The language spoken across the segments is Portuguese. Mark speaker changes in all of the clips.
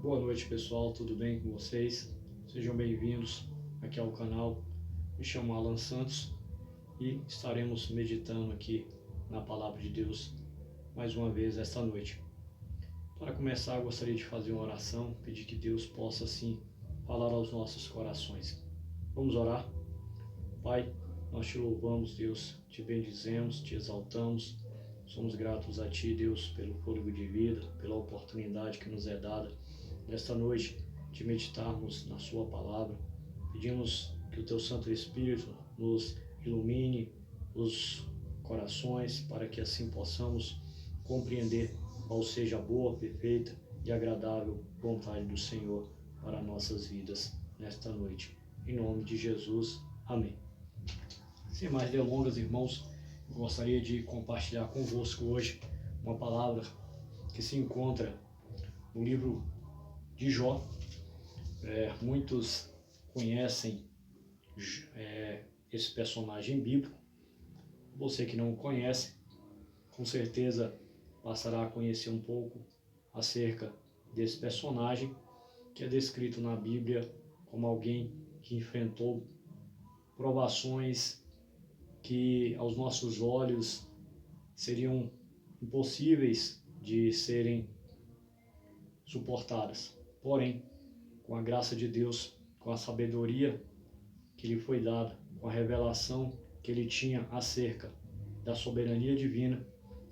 Speaker 1: Boa noite, pessoal, tudo bem com vocês? Sejam bem-vindos aqui ao canal. Me chamo Alan Santos e estaremos meditando aqui na Palavra de Deus mais uma vez esta noite. Para começar, gostaria de fazer uma oração, pedir que Deus possa, assim, falar aos nossos corações. Vamos orar? Pai, nós te louvamos, Deus, te bendizemos, te exaltamos. Somos gratos a Ti, Deus, pelo fôlego de vida, pela oportunidade que nos é dada nesta noite de meditarmos na Sua Palavra. Pedimos que o Teu Santo Espírito nos ilumine os corações para que assim possamos compreender qual seja a boa, perfeita e agradável vontade do Senhor para nossas vidas nesta noite. Em nome de Jesus, amém. Sem mais delongas, irmãos, gostaria de compartilhar convosco hoje uma palavra que se encontra no livro de Jó. Muitos conhecem esse personagem bíblico. Você que não o conhece, com certeza passará a conhecer um pouco acerca desse personagem que é descrito na Bíblia como alguém que enfrentou provações que aos nossos olhos seriam impossíveis de serem suportadas. Porém, com a graça de Deus, com a sabedoria que lhe foi dada, com a revelação que ele tinha acerca da soberania divina,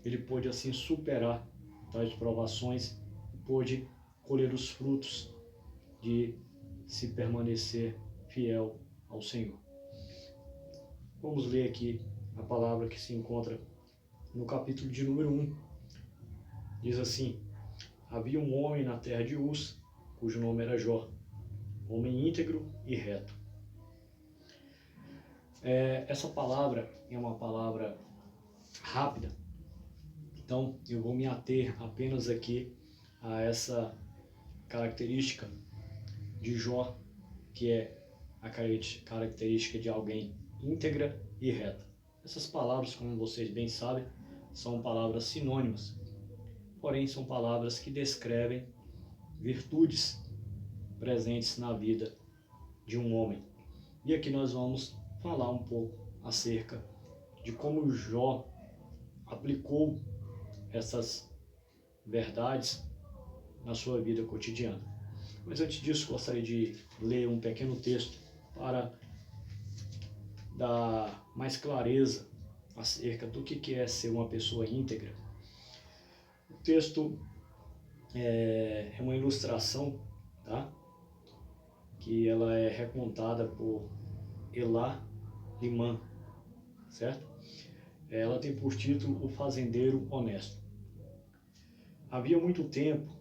Speaker 1: ele pôde assim superar tais provações e pôde colher os frutos de se permanecer fiel ao Senhor. Vamos ler aqui a palavra que se encontra no capítulo de número 1. Diz assim: havia um homem na terra de Uz, cujo nome era Jó, homem íntegro e reto. Essa palavra é uma palavra rápida, então eu vou me ater apenas aqui a essa característica de Jó, que é a característica de alguém íntegra e reta. Essas palavras, como vocês bem sabem, são palavras sinônimas, porém são palavras que descrevem virtudes presentes na vida de um homem. E aqui nós vamos falar um pouco acerca de como Jó aplicou essas verdades na sua vida cotidiana. Mas antes disso, gostaria de ler um pequeno texto para dar mais clareza acerca do que é ser uma pessoa íntegra. O texto é uma ilustração, tá? Que ela é recontada por Elá Limã, certo? Ela tem por título O Fazendeiro Honesto. Há muito tempo,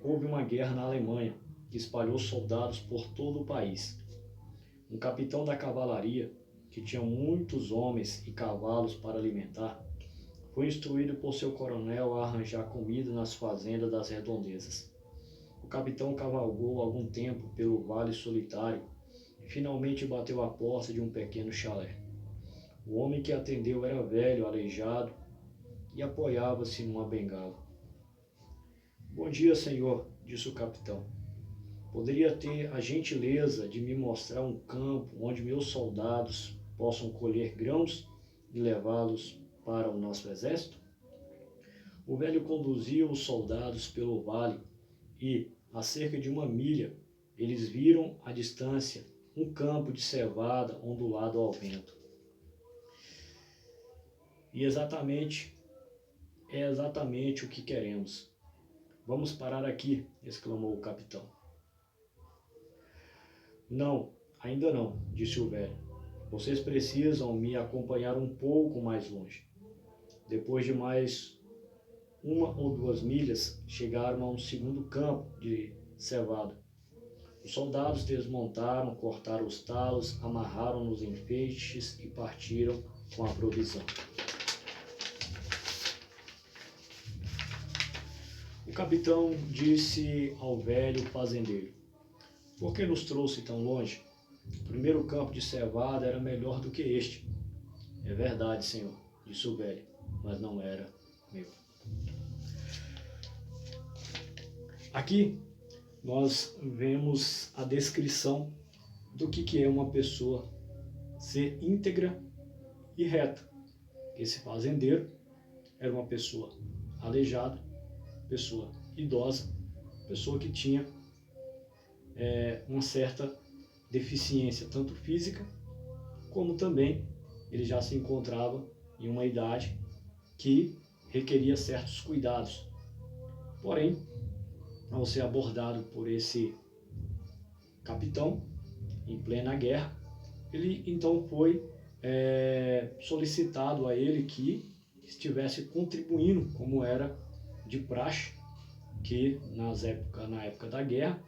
Speaker 1: houve uma guerra na Alemanha que espalhou soldados por todo o país. Um capitão da cavalaria, que tinha muitos homens e cavalos para alimentar, foi instruído por seu coronel a arranjar comida nas fazendas das redondezas. O capitão cavalgou algum tempo pelo vale solitário e finalmente bateu à porta de um pequeno chalé. O homem que atendeu era velho, aleijado e apoiava-se numa bengala. Bom dia, senhor, disse o capitão. Poderia ter a gentileza de me mostrar um campo onde meus soldados possam colher grãos e levá-los para o nosso exército? O velho conduzia os soldados pelo vale e, a cerca de 1 milha, eles viram à distância um campo de cevada ondulado ao vento. E é exatamente o que queremos. Vamos parar aqui, exclamou o capitão. Não, ainda não, disse o velho. Vocês precisam me acompanhar um pouco mais longe. Depois de mais 1 ou 2 milhas, chegaram a um segundo campo de cevada. Os soldados desmontaram, cortaram os talos, amarraram-nos em feixes e partiram com a provisão. O capitão disse ao velho fazendeiro: por que nos trouxe tão longe? O primeiro campo de cevada era melhor do que este. É verdade, senhor, disse o velho, mas não era meu. Aqui nós vemos a descrição do que é uma pessoa ser íntegra e reta. Esse fazendeiro era uma pessoa aleijada, pessoa idosa, pessoa que tinha uma certa deficiência, tanto física, como também ele já se encontrava em uma idade que requeria certos cuidados. Porém, ao ser abordado por esse capitão, em plena guerra, ele então foi solicitado a ele que estivesse contribuindo, como era de praxe, que na época da guerra,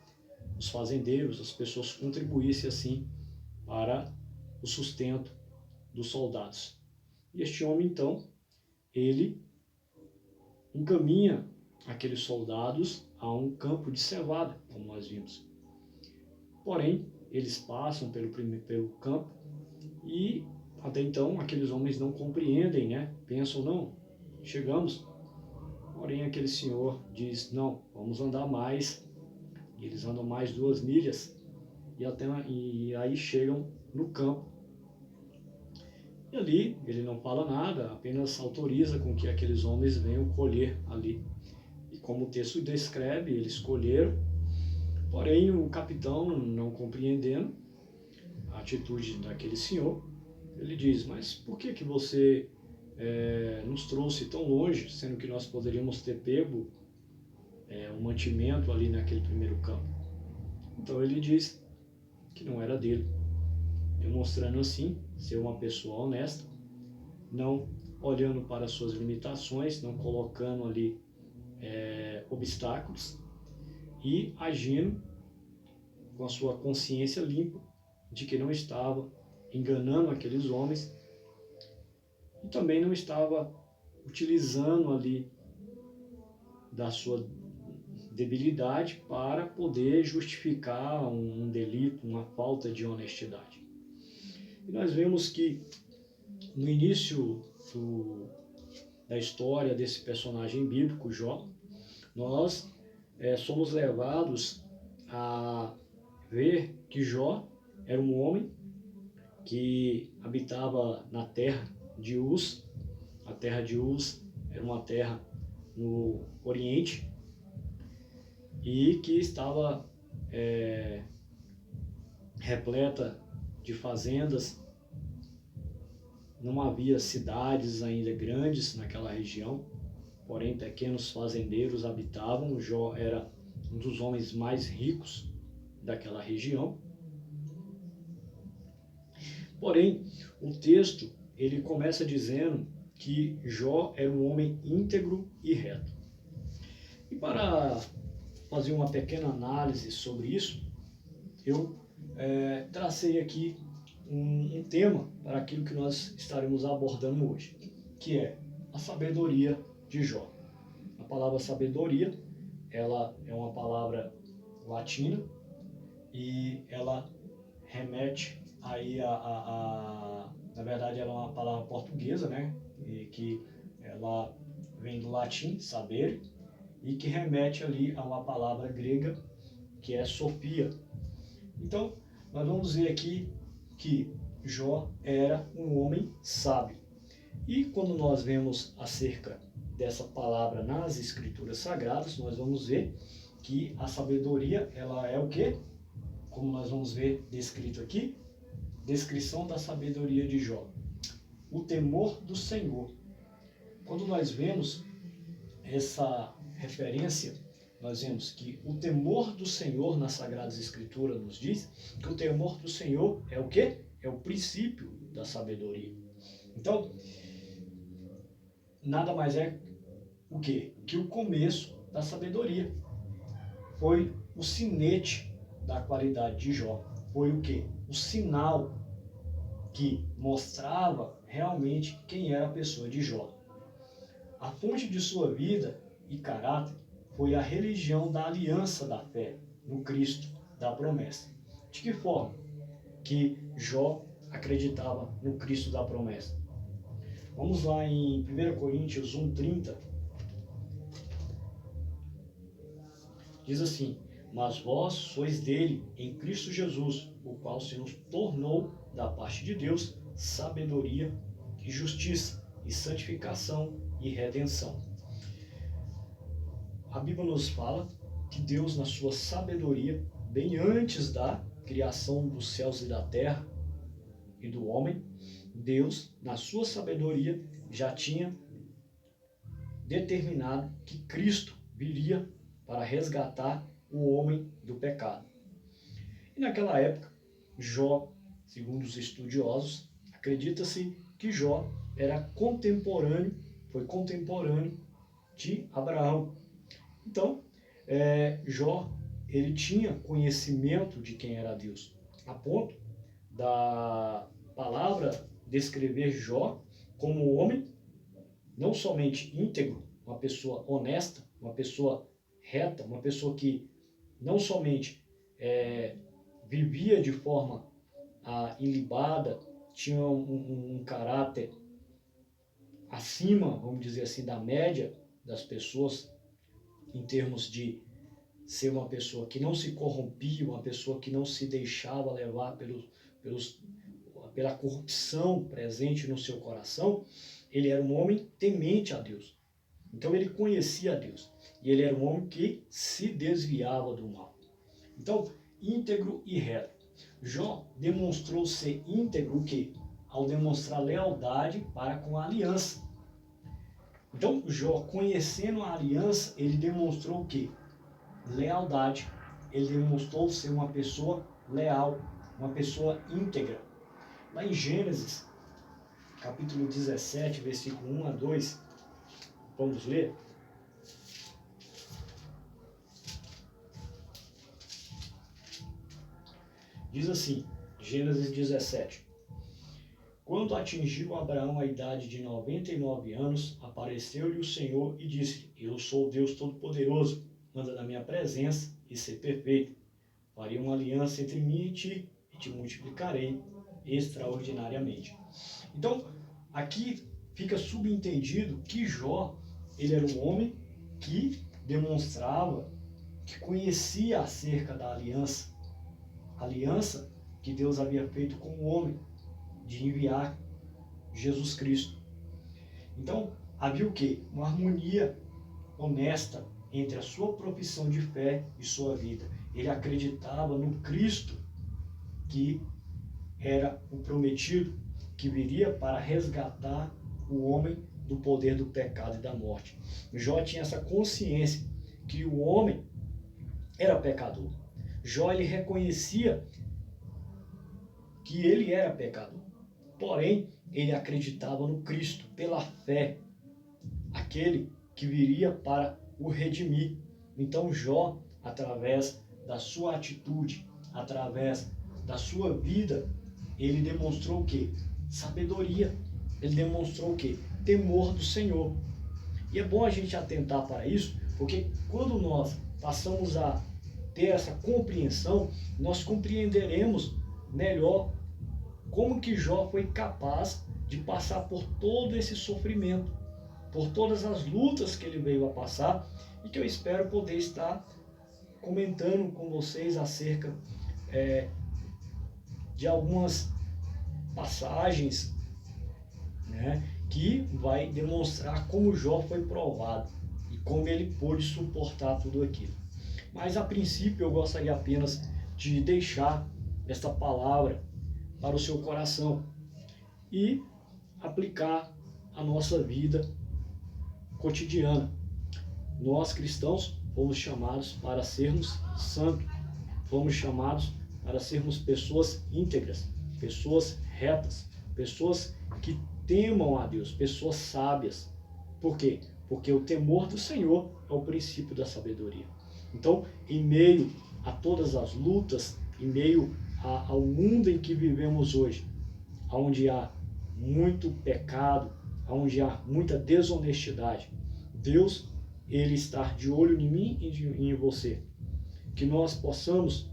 Speaker 1: os fazendeiros, as pessoas contribuíssem assim para o sustento dos soldados. E este homem então, ele encaminha aqueles soldados a um campo de cevada, como nós vimos. Porém, eles passam pelo campo e até então aqueles homens não compreendem, né? Pensam, não, chegamos. Porém, aquele senhor diz, não, vamos andar mais. E eles andam mais 2 milhas e aí chegam no campo. E ali ele não fala nada, apenas autoriza com que aqueles homens venham colher ali. E como o texto descreve, eles colheram. Porém, o capitão, não compreendendo a atitude daquele senhor, ele diz, mas por que você nos trouxe tão longe, sendo que nós poderíamos ter pego um mantimento ali naquele primeiro campo? Então ele diz que não era dele, demonstrando assim ser uma pessoa honesta, não olhando para suas limitações, não colocando ali obstáculos e agindo com a sua consciência limpa de que não estava enganando aqueles homens e também não estava utilizando ali da sua debilidade para poder justificar um delito, uma falta de honestidade. E nós vemos que no início da história desse personagem bíblico, Jó, nós somos levados a ver que Jó era um homem que habitava na terra de Uz. A terra de Uz era uma terra no Oriente e que estava repleta de fazendas. Não havia cidades ainda grandes naquela região, porém pequenos fazendeiros habitavam. Jó era um dos homens mais ricos daquela região. Porém, o texto ele começa dizendo que Jó era um homem íntegro e reto. E para fazer uma pequena análise sobre isso, eu tracei aqui um tema para aquilo que nós estaremos abordando hoje, que é a sabedoria de Jó. A palavra sabedoria, ela é uma palavra latina e ela remete aí na verdade ela é uma palavra portuguesa, né? E que ela vem do latim, saber, e que remete ali a uma palavra grega que é Sofia. Então, nós vamos ver aqui que Jó era um homem sábio. E quando nós vemos acerca dessa palavra nas Escrituras Sagradas, nós vamos ver que a sabedoria, ela é o quê? Como nós vamos ver descrito aqui, descrição da sabedoria de Jó. O temor do Senhor. Quando nós vemos essa referência, nós vemos que o temor do Senhor nas Sagradas Escrituras nos diz que o temor do Senhor é o quê? É o princípio da sabedoria. Então, nada mais é o quê? Que o começo da sabedoria. Foi o sinete da qualidade de Jó. Foi o quê? O sinal que mostrava realmente quem era a pessoa de Jó. A fonte de sua vida e caráter foi a religião da aliança da fé no Cristo da promessa. De que forma que Jó acreditava no Cristo da promessa? Vamos lá em 1 Coríntios 1:30. Diz assim: mas vós sois dele em Cristo Jesus, o qual se nos tornou da parte de Deus sabedoria e justiça e santificação e redenção. A Bíblia nos fala que Deus, na sua sabedoria, bem antes da criação dos céus e da terra e do homem, Deus, na sua sabedoria, já tinha determinado que Cristo viria para resgatar o homem do pecado. E naquela época, Jó, segundo os estudiosos, acredita-se que Jó foi contemporâneo de Abraão. Então, Jó, ele tinha conhecimento de quem era Deus, a ponto da palavra descrever Jó como um homem não somente íntegro, uma pessoa honesta, uma pessoa reta, uma pessoa que não somente vivia de forma ilibada, tinha um caráter acima, vamos dizer assim, da média das pessoas, em termos de ser uma pessoa que não se corrompia, uma pessoa que não se deixava levar pela corrupção presente no seu coração. Ele era um homem temente a Deus. Então ele conhecia a Deus. E ele era um homem que se desviava do mal. Então, íntegro e reto. Jó demonstrou ser íntegro o quê? Ao demonstrar lealdade para com a aliança. Então, Jó, conhecendo a aliança, ele demonstrou o quê? Lealdade. Ele demonstrou ser uma pessoa leal, uma pessoa íntegra. Lá em Gênesis, capítulo 17, versículo 1 a 2, vamos ler? Diz assim, Gênesis 17. Quando atingiu Abraão a idade de 99 anos, apareceu-lhe o Senhor e disse: eu sou o Deus Todo-Poderoso, anda na minha presença e ser perfeito. Farei uma aliança entre mim e te multiplicarei extraordinariamente. Então, aqui fica subentendido que Jó, ele era um homem que demonstrava, que conhecia acerca da aliança que Deus havia feito com o homem, de enviar Jesus Cristo. Então, havia o quê? Uma harmonia honesta entre a sua profissão de fé e sua vida. Ele acreditava no Cristo, que era o prometido, que viria para resgatar o homem do poder do pecado e da morte. Jó tinha essa consciência que o homem era pecador. Jó, ele reconhecia que ele era pecador. Porém, ele acreditava no Cristo pela fé, aquele que viria para o redimir. Então Jó, através da sua atitude, através da sua vida, ele demonstrou o quê? Sabedoria. Ele demonstrou o quê? Temor do Senhor. E é bom a gente atentar para isso, porque quando nós passamos a ter essa compreensão, nós compreenderemos melhor como que Jó foi capaz de passar por todo esse sofrimento, por todas as lutas que ele veio a passar, e que eu espero poder estar comentando com vocês acerca de algumas passagens, né, que vai demonstrar como Jó foi provado e como ele pôde suportar tudo aquilo. Mas a princípio eu gostaria apenas de deixar esta palavra para o seu coração e aplicar a nossa vida cotidiana. Nós cristãos fomos chamados para sermos santos, fomos chamados para sermos pessoas íntegras, pessoas retas, pessoas que temam a Deus, pessoas sábias. Por quê? Porque o temor do Senhor é o princípio da sabedoria. Então, em meio a todas as lutas, em meio ao mundo em que vivemos hoje, onde há muito pecado, onde há muita desonestidade, Deus, ele está de olho em mim e em você. Que nós possamos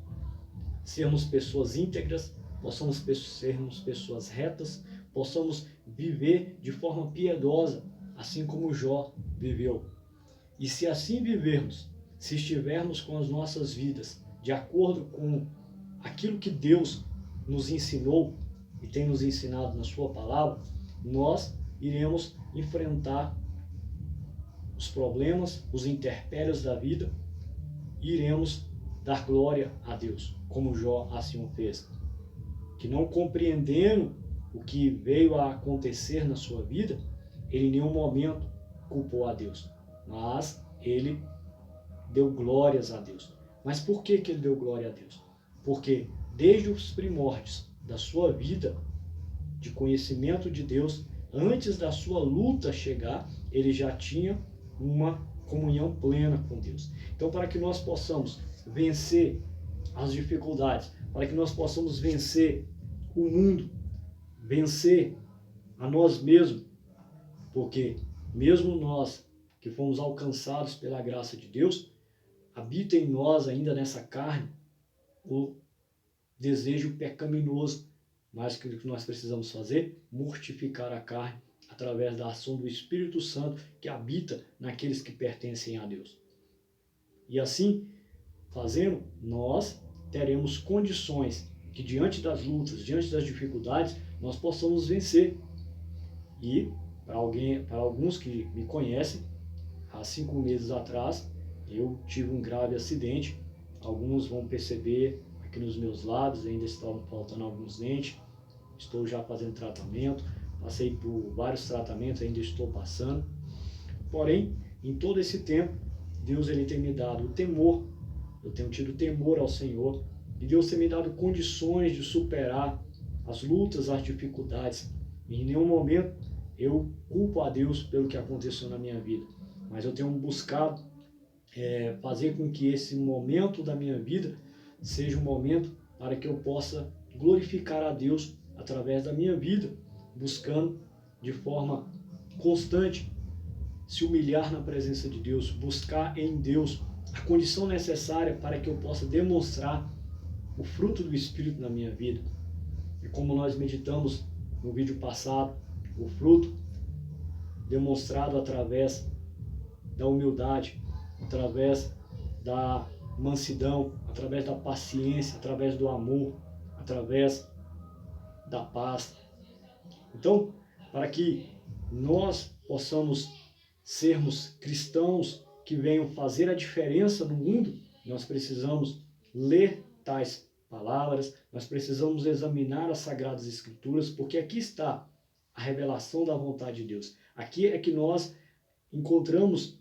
Speaker 1: sermos pessoas íntegras, possamos sermos pessoas retas, possamos viver de forma piedosa, assim como Jó viveu. E se assim vivermos, se estivermos com as nossas vidas de acordo com aquilo que Deus nos ensinou e tem nos ensinado na sua palavra, nós iremos enfrentar os problemas, os intempéries da vida e iremos dar glória a Deus, como Jó assim o fez. Que não compreendendo o que veio a acontecer na sua vida, ele em nenhum momento culpou a Deus, mas ele deu glórias a Deus. Mas por que ele deu glória a Deus? Porque desde os primórdios da sua vida de conhecimento de Deus, antes da sua luta chegar, ele já tinha uma comunhão plena com Deus. Então, para que nós possamos vencer as dificuldades, para que nós possamos vencer o mundo, vencer a nós mesmos, porque mesmo nós que fomos alcançados pela graça de Deus, habita em nós ainda nessa carne o desejo pecaminoso, mas o que nós precisamos fazer? Mortificar a carne através da ação do Espírito Santo que habita naqueles que pertencem a Deus. E assim, fazendo, nós teremos condições que diante das lutas, diante das dificuldades, nós possamos vencer. E para alguns que me conhecem, há 5 meses atrás, eu tive um grave acidente. Alguns vão perceber aqui nos meus lábios, ainda estavam faltando alguns dentes. Estou já fazendo tratamento, passei por vários tratamentos, ainda estou passando. Porém, em todo esse tempo, Deus ele tem me dado o temor, eu tenho tido temor ao Senhor, e Deus tem me dado condições de superar as lutas, as dificuldades. Em nenhum momento eu culpo a Deus pelo que aconteceu na minha vida, mas eu tenho buscado fazer com que esse momento da minha vida seja um momento para que eu possa glorificar a Deus através da minha vida, buscando de forma constante se humilhar na presença de Deus, buscar em Deus a condição necessária para que eu possa demonstrar o fruto do Espírito na minha vida. E como nós meditamos no vídeo passado, o fruto demonstrado através da humildade, através da mansidão, através da paciência, através do amor, através da paz. Então, para que nós possamos sermos cristãos que venham fazer a diferença no mundo, nós precisamos ler tais palavras, nós precisamos examinar as Sagradas Escrituras, porque aqui está a revelação da vontade de Deus. Aqui é que nós encontramos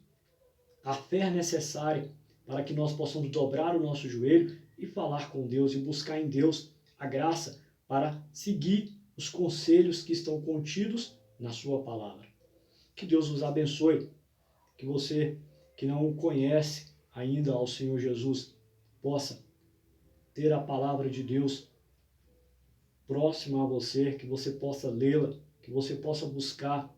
Speaker 1: a fé necessária para que nós possamos dobrar o nosso joelho e falar com Deus e buscar em Deus a graça para seguir os conselhos que estão contidos na sua palavra. Que Deus os abençoe, que você que não conhece ainda ao Senhor Jesus possa ter a palavra de Deus próxima a você, que você possa lê-la, que você possa buscar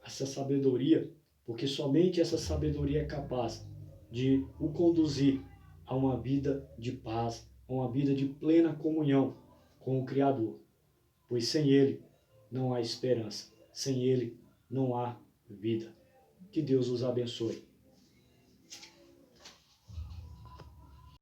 Speaker 1: essa sabedoria, porque somente essa sabedoria é capaz de o conduzir a uma vida de paz, a uma vida de plena comunhão com o Criador. Pois sem Ele não há esperança, sem Ele não há vida. Que Deus os abençoe.